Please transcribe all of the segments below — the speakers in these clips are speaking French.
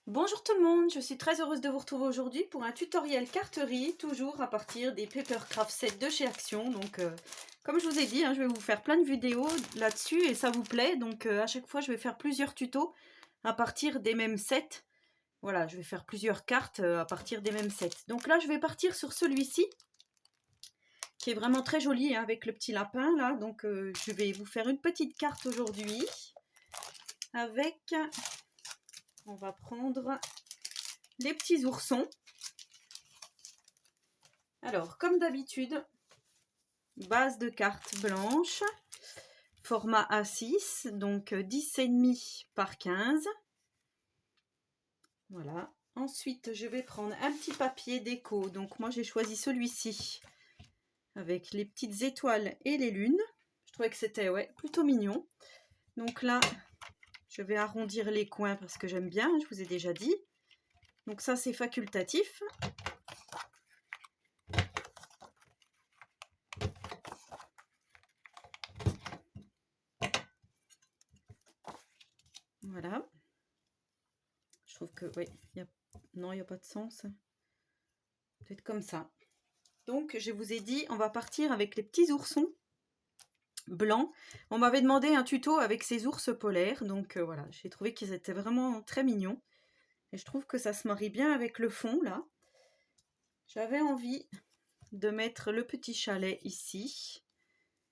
Bonjour tout le monde, je suis très heureuse de vous retrouver aujourd'hui pour un tutoriel carterie, toujours à partir des Papercraft 7 de chez Action. Donc comme je vous ai dit, je vais vous faire plein de vidéos là-dessus et ça vous plaît. Donc à chaque fois je vais faire plusieurs tutos à partir des mêmes sets. Voilà, je vais faire plusieurs cartes à partir des mêmes sets. Donc là je vais partir sur celui-ci, qui est vraiment très joli avec le petit lapin là. Donc je vais vous faire une petite carte aujourd'hui avec, on va prendre les petits oursons. Alors, comme d'habitude, base de carte blanche, format A6, donc 10,5 par 15. Voilà. Ensuite, je vais prendre un petit papier déco. Donc, moi, j'ai choisi celui-ci avec les petites étoiles et les lunes. Je trouvais que c'était plutôt mignon. Donc là, je vais arrondir les coins parce que j'aime bien, je vous ai déjà dit. Donc ça, c'est facultatif. Voilà. Je trouve que, non, il n'y a pas de sens. Peut-être comme ça. Donc, je vous ai dit, on va partir avec les petits oursons blancs. On m'avait demandé un tuto avec ces ours polaires. Donc, voilà, j'ai trouvé qu'ils étaient vraiment très mignons. Et je trouve que ça se marie bien avec le fond, là. J'avais envie de mettre le petit chalet ici,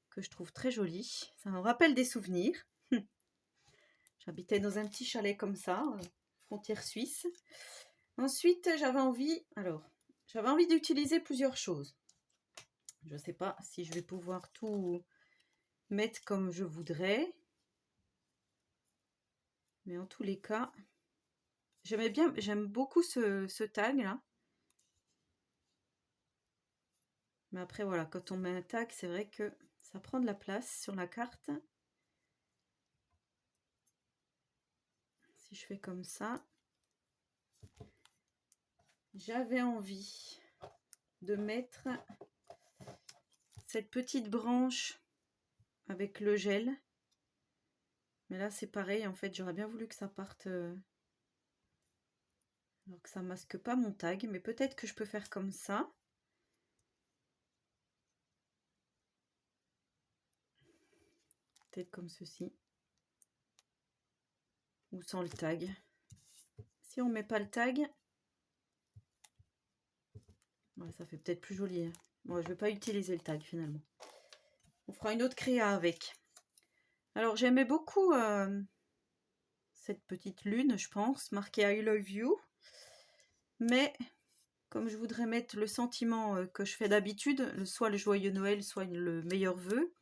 que je trouve très joli. Ça me rappelle des souvenirs. J'habitais dans un petit chalet comme ça, frontière suisse. Ensuite, j'avais envie d'utiliser plusieurs choses. Je ne sais pas si je vais pouvoir tout mettre comme je voudrais. Mais en tous les cas, j'aime beaucoup ce tag là. Mais après voilà, quand on met un tag, c'est vrai que ça prend de la place sur la carte. Si je fais comme ça, j'avais envie de mettre cette petite branche avec le gel. Mais là c'est pareil, en fait j'aurais bien voulu que ça parte alors que ça masque pas mon tag, mais peut-être que je peux faire comme ça. Peut-être comme ceci. Ou sans le tag. Si on met pas le tag, ça fait peut-être plus joli. Bon, je vais pas utiliser le tag finalement. On fera une autre créa avec. Alors j'aimais beaucoup cette petite lune, je pense, marquée I love you. Mais comme je voudrais mettre le sentiment que je fais d'habitude, soit le joyeux Noël, soit le meilleur vœu.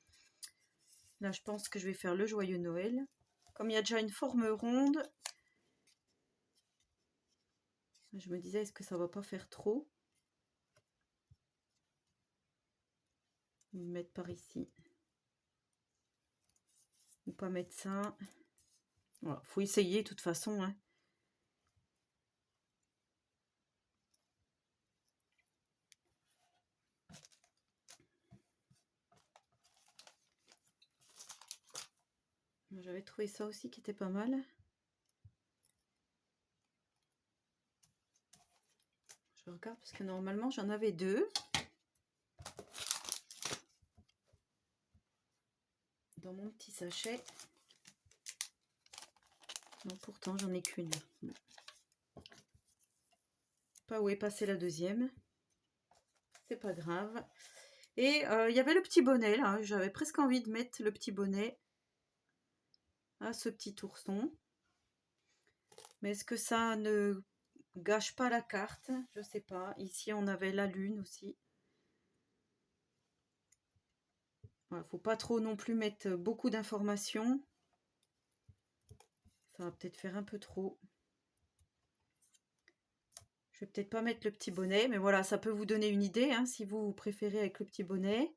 Là je pense que je vais faire le joyeux Noël. Comme il y a déjà une forme ronde, je me disais est-ce que ça va pas faire trop? Je vais mettre par ici. Ou pas mettre ça. Voilà, faut essayer de toute façon. J'avais trouvé ça aussi qui était pas mal. Je regarde parce que normalement j'en avais deux. Dans mon petit sachet. Non, pourtant j'en ai qu'une. Pas où est passée la deuxième. C'est pas grave. Et il y avait le petit bonnet là. J'avais presque envie de mettre le petit bonnet à ce petit ourson. Mais est-ce que ça ne gâche pas la carte? Je sais pas. Ici on avait la lune aussi. Voilà, faut pas trop non plus mettre beaucoup d'informations. Ça va peut-être faire un peu trop. Je vais peut-être pas mettre le petit bonnet, mais voilà, ça peut vous donner une idée si vous préférez avec le petit bonnet.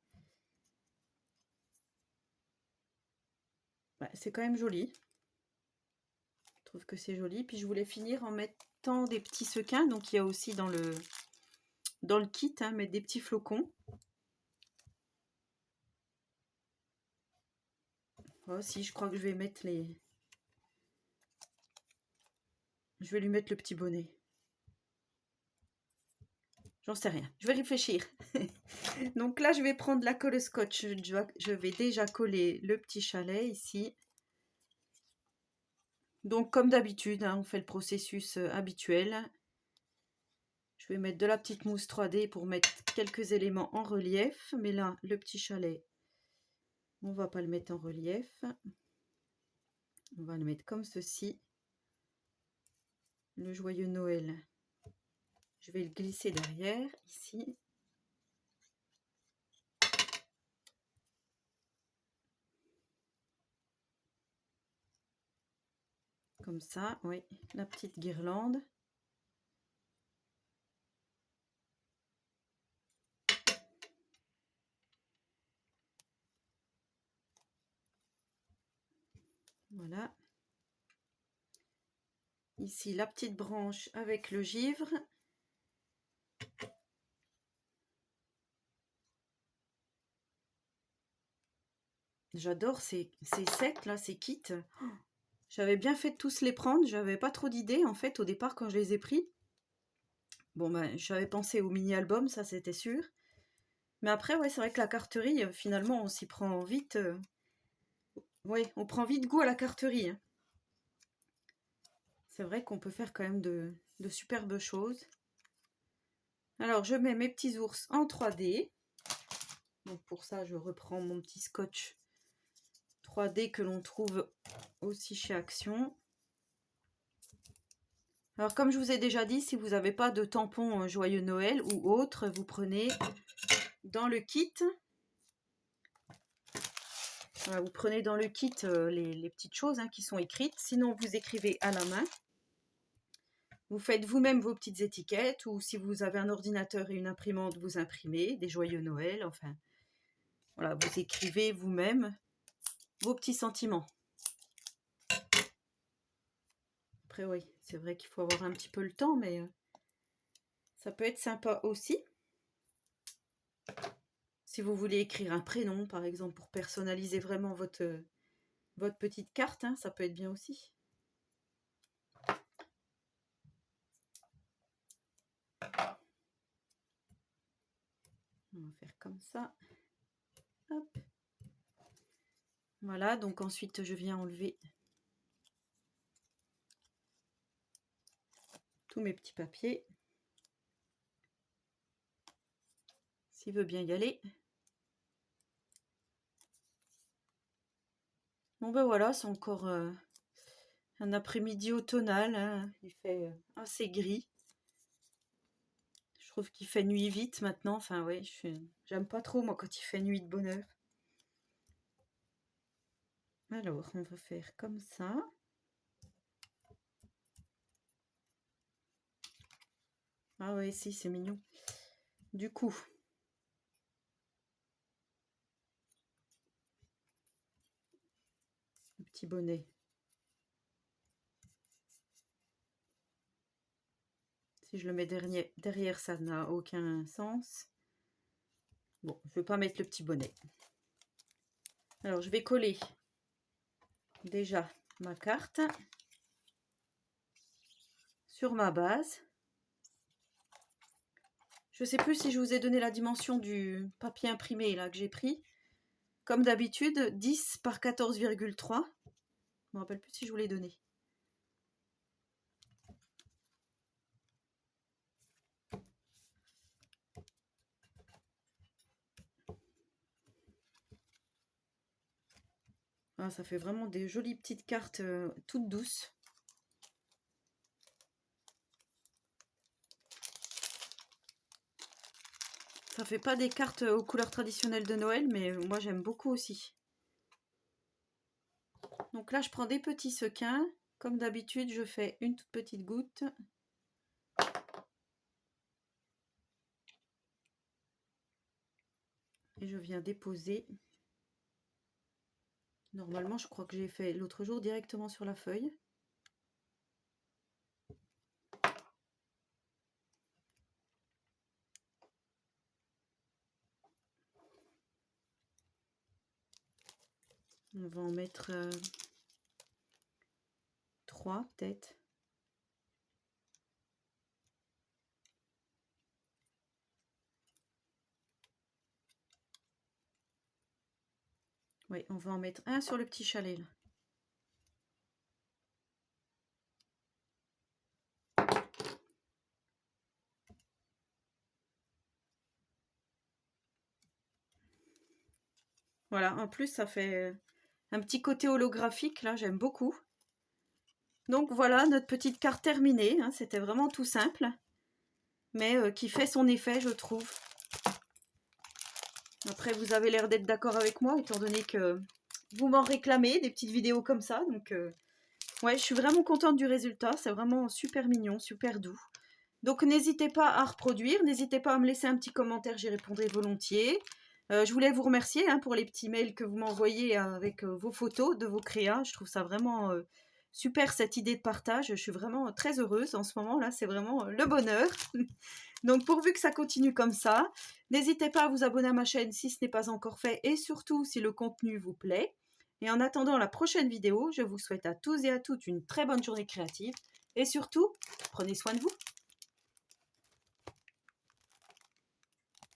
C'est quand même joli. Je trouve que c'est joli. Puis je voulais finir en mettant des petits sequins. Donc il y a aussi dans le kit, mettre des petits flocons. Oh, si, je crois que je vais mettre je vais lui mettre le petit bonnet. J'en sais rien, je vais réfléchir. Donc là, je vais prendre la colle scotch. Je vais déjà coller le petit chalet ici. Donc comme d'habitude, hein, on fait le processus habituel. Je vais mettre de la petite mousse 3D pour mettre quelques éléments en relief. Mais là, le petit chalet, on va pas le mettre en relief. On va le mettre comme ceci. Le joyeux Noël, je vais le glisser derrière, ici. Comme ça, oui, la petite guirlande. Voilà. Ici, la petite branche avec le givre. J'adore ces sets là, ces kits. J'avais bien fait de tous les prendre. J'avais pas trop d'idées en fait au départ quand je les ai pris. Bon ben, j'avais pensé au mini-album, ça c'était sûr. Mais après, ouais, c'est vrai que la carterie, finalement, on s'y prend vite. Ouais, on prend vite goût à la carterie. Hein. C'est vrai qu'on peut faire quand même de superbes choses. Alors, je mets mes petits ours en 3D. Donc pour ça, je reprends mon petit scotch 3D que l'on trouve aussi chez Action. Alors comme je vous ai déjà dit, si vous n'avez pas de tampon Joyeux Noël ou autre, vous prenez dans le kit, voilà, vous prenez dans le kit les petites choses qui sont écrites. Sinon, vous écrivez à la main. Vous faites vous-même vos petites étiquettes ou si vous avez un ordinateur et une imprimante, vous imprimez des Joyeux Noël. Enfin, voilà, vous écrivez vous-même vos petits sentiments. Après, oui, c'est vrai qu'il faut avoir un petit peu le temps, mais ça peut être sympa aussi. Si vous voulez écrire un prénom, par exemple, pour personnaliser vraiment votre petite carte, ça peut être bien aussi. On va faire comme ça. Hop. Voilà, donc ensuite je viens enlever tous mes petits papiers. S'il veut bien y aller. Bon ben voilà, c'est encore un après-midi automnal. Hein. Il fait assez gris. Je trouve qu'il fait nuit vite maintenant. Enfin ouais, j'aime pas trop moi quand il fait nuit de bonne heure. Alors, on va faire comme ça. Ah ouais, si, c'est mignon. Du coup, le petit bonnet. Si je le mets derrière, ça n'a aucun sens. Bon, je ne vais pas mettre le petit bonnet. Alors, je vais coller déjà ma carte sur ma base. Je ne sais plus si je vous ai donné la dimension du papier imprimé là que j'ai pris. Comme d'habitude, 10 par 14,3. Je ne me rappelle plus si je vous l'ai donné. Ah, ça fait vraiment des jolies petites cartes toutes douces. Ça fait pas des cartes aux couleurs traditionnelles de Noël, mais moi j'aime beaucoup aussi. Donc là, je prends des petits sequins. Comme d'habitude, je fais une toute petite goutte. Et je viens déposer. Normalement, je crois que j'ai fait l'autre jour directement sur la feuille. On va en mettre 3 peut-être. Oui, on va en mettre un sur le petit chalet là. Voilà, en plus ça fait un petit côté holographique là, j'aime beaucoup. Donc voilà notre petite carte terminée, hein, c'était vraiment tout simple, mais qui fait son effet je trouve. Après vous avez l'air d'être d'accord avec moi étant donné que vous m'en réclamez des petites vidéos comme ça, donc ouais, je suis vraiment contente du résultat, c'est vraiment super mignon, super doux. Donc n'hésitez pas à reproduire, n'hésitez pas à me laisser un petit commentaire, j'y répondrai volontiers. Je voulais vous remercier hein, pour les petits mails que vous m'envoyez avec vos photos de vos créas. Je trouve ça vraiment super cette idée de partage. Je suis vraiment très heureuse en ce moment là, c'est vraiment le bonheur. Donc pourvu que ça continue comme ça, n'hésitez pas à vous abonner à ma chaîne si ce n'est pas encore fait et surtout si le contenu vous plaît. Et en attendant la prochaine vidéo, je vous souhaite à tous et à toutes une très bonne journée créative et surtout, prenez soin de vous.